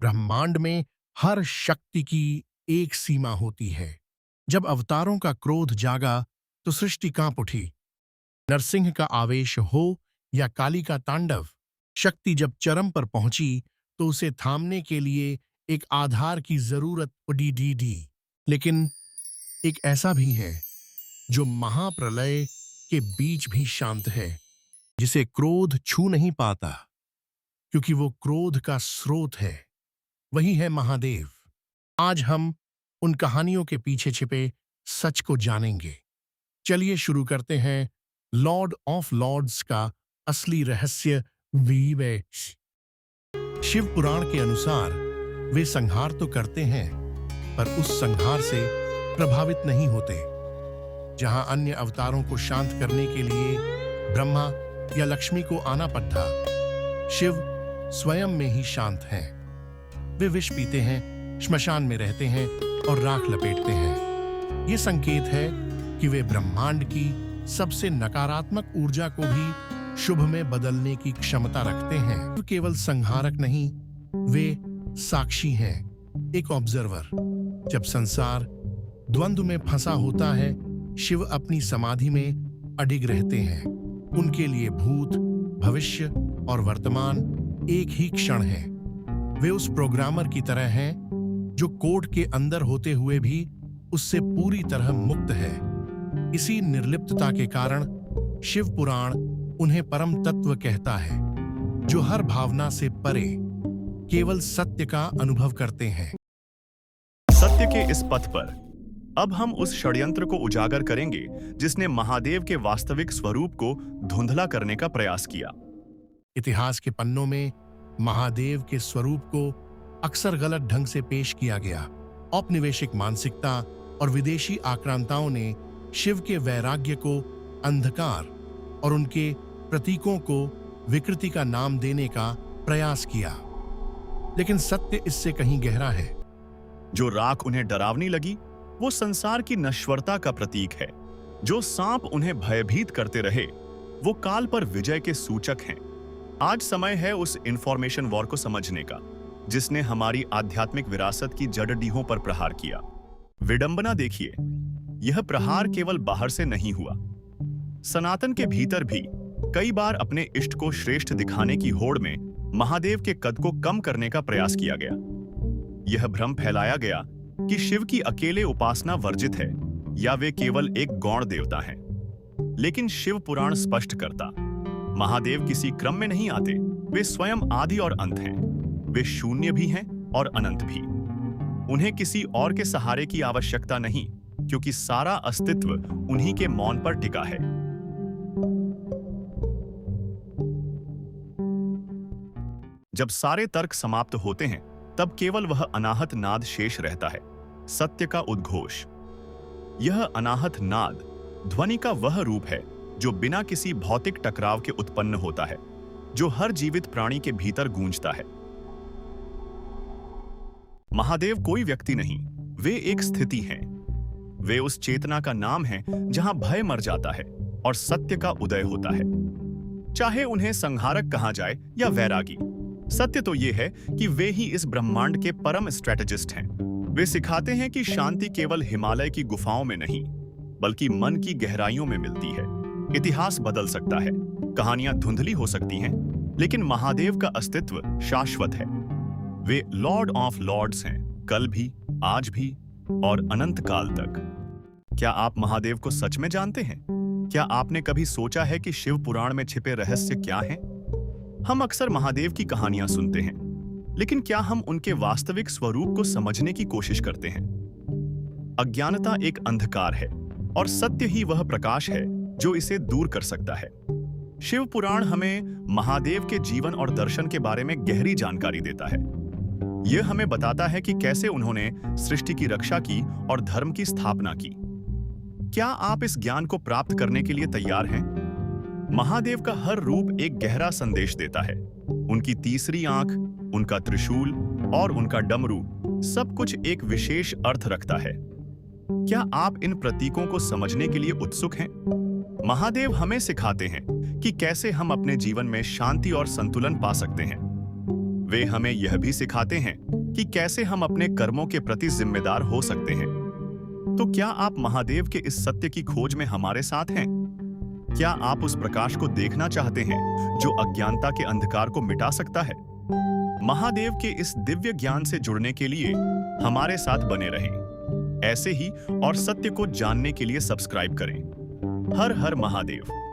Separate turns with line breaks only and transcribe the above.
ब्रह्मांड में हर शक्ति की एक सीमा होती है। जब अवतारों का क्रोध जागा तो सृष्टि कांप उठी। नरसिंह का आवेश हो या काली का तांडव, शक्ति जब चरम पर पहुंची तो उसे थामने के लिए एक आधार की जरूरत पड़ी। लेकिन एक ऐसा भी है जो महाप्रलय के बीच भी शांत है, जिसे क्रोध छू नहीं पाता, क्योंकि वो क्रोध का स्रोत है। वही है महादेव। आज हम उन कहानियों के पीछे छिपे सच को जानेंगे। चलिए शुरू करते हैं लॉर्ड ऑफ लॉर्ड्स का असली रहस्य विवेश। शिव पुराण के अनुसार वे संहार तो करते हैं, पर उस संहार से प्रभावित नहीं होते। जहां अन्य अवतारों को शांत करने के लिए ब्रह्मा या लक्ष्मी को आना पड़ता, शिव स्वयं में ही शांत हैं। वे विष पीते हैं, श्मशान में रहते हैं और राख लपेटते हैं। ये संकेत है कि वे ब्रह्मांड की सबसे नकारात्मक ऊर्जा को भी शुभ में बदलने की क्षमता रखते हैं। वे केवल संहारक नहीं, वे साक्षी हैं, एक ऑब्जर्वर। जब संसार द्वंद्व में फंसा होता है, शिव अपनी समाधि में अडिग रहते हैं। उनके लिए भूत, भविष्य और वर्तमान एक ही क्षण है। वे उस प्रोग्रामर की तरह हैं जो कोड के अंदर होते हुए भी उससे पूरी तरह मुक्त है। इसी निर्लिप्तता के कारण शिव पुराण उन्हें परम तत्व कहता है, जो हर भावना से परे केवल सत्य का अनुभव करते हैं।
सत्य के इस पथ पर अब हम उस षड्यंत्र को उजागर करेंगे जिसने महादेव के वास्तविक स्वरूप को धुंधला करने का प्रयास किया।
इतिहास के पन्नों में महादेव के स्वरूप को अक्सर गलत ढंग से पेश किया गया। औपनिवेशिक मानसिकता और विदेशी आक्रांताओं ने शिव के वैराग्य को अंधकार और उनके प्रतीकों को विकृति का नाम देने का प्रयास किया। लेकिन सत्य इससे कहीं गहरा है।
जो राख उन्हें डरावनी लगी, वो संसार की नश्वरता का प्रतीक है। जो सांप उन्हें भयभीत करते रहे, वो काल पर विजय के सूचक हैं। आज समय है उस इंफॉर्मेशन वॉर को समझने का, जिसने हमारी आध्यात्मिक विरासत की जड़डीहों पर प्रहार किया। विडंबना देखिए, यह प्रहार केवल बाहर से नहीं हुआ। सनातन के भीतर भी कई बार अपने इष्ट को श्रेष्ठ दिखाने की होड़ में महादेव के कद को कम करने का प्रयास किया गया। यह भ्रम फैलाया गया कि शिव की अकेले उपासना वर्जित है या वे केवल एक गौण देवता हैं। लेकिन शिव पुराण स्पष्ट करता, महादेव किसी क्रम में नहीं आते। वे स्वयं आदि और अंत हैं। वे शून्य भी हैं और अनंत भी। उन्हें किसी और के सहारे की आवश्यकता नहीं, क्योंकि सारा अस्तित्व उन्हीं के मौन पर टिका है। जब सारे तर्क समाप्त होते हैं, तब केवल वह अनाहत नाद शेष रहता है, सत्य का उद्घोष। यह अनाहत नाद ध्वनि का वह रूप है जो बिना किसी भौतिक टकराव के उत्पन्न होता है, जो हर जीवित प्राणी के भीतर गूंजता है। महादेव कोई व्यक्ति नहीं, वे एक स्थिति हैं। वे उस चेतना का नाम है जहां भय मर जाता है और सत्य का उदय होता है। चाहे उन्हें संहारक कहा जाए या वैरागी, सत्य तो यह है कि वे ही इस ब्रह्मांड के परम स्ट्रेटेजिस्ट हैं। वे सिखाते हैं कि शांति केवल हिमालय की गुफाओं में नहीं, बल्कि मन की गहराइयों में मिलती है। इतिहास बदल सकता है, कहानियां धुंधली हो सकती हैं, लेकिन महादेव का अस्तित्व शाश्वत है। वे लॉर्ड ऑफ लॉर्ड्स हैं, कल भी, आज भी और अनंत काल तक। क्या आप महादेव को सच में जानते हैं? क्या आपने कभी सोचा है कि शिव पुराण में छिपे रहस्य क्या हैं? हम अक्सर महादेव की कहानियां सुनते हैं, लेकिन क्या हम उनके वास्तविक स्वरूप को समझने की कोशिश करते हैं? अज्ञानता एक अंधकार है और सत्य ही वह प्रकाश है जो इसे दूर कर सकता है। शिव पुराण हमें महादेव के जीवन और दर्शन के बारे में गहरी जानकारी देता है। यह हमें बताता है कि कैसे उन्होंने सृष्टि की रक्षा की और धर्म की स्थापना की। क्या आप इस ज्ञान को प्राप्त करने के लिए तैयार हैं? महादेव का हर रूप एक गहरा संदेश देता है। उनकी तीसरी आंख, उनका त्रिशूल और उनका डमरू, सब कुछ एक विशेष अर्थ रखता है। क्या आप इन प्रतीकों को समझने के लिए उत्सुक हैं? महादेव हमें सिखाते हैं कि कैसे हम अपने जीवन में शांति और संतुलन पा सकते हैं। वे हमें यह भी सिखाते हैं कि कैसे हम अपने कर्मों के प्रति जिम्मेदार हो सकते हैं। तो क्या आप महादेव के इस सत्य की खोज में हमारे साथ हैं? क्या आप उस प्रकाश को देखना चाहते हैं जो अज्ञानता के अंधकार को मिटा सकता है? महादेव के इस दिव्य ज्ञान से जुड़ने के लिए हमारे साथ बने रहें। ऐसे ही और सत्य को जानने के लिए सब्सक्राइब करें। हर हर महादेव।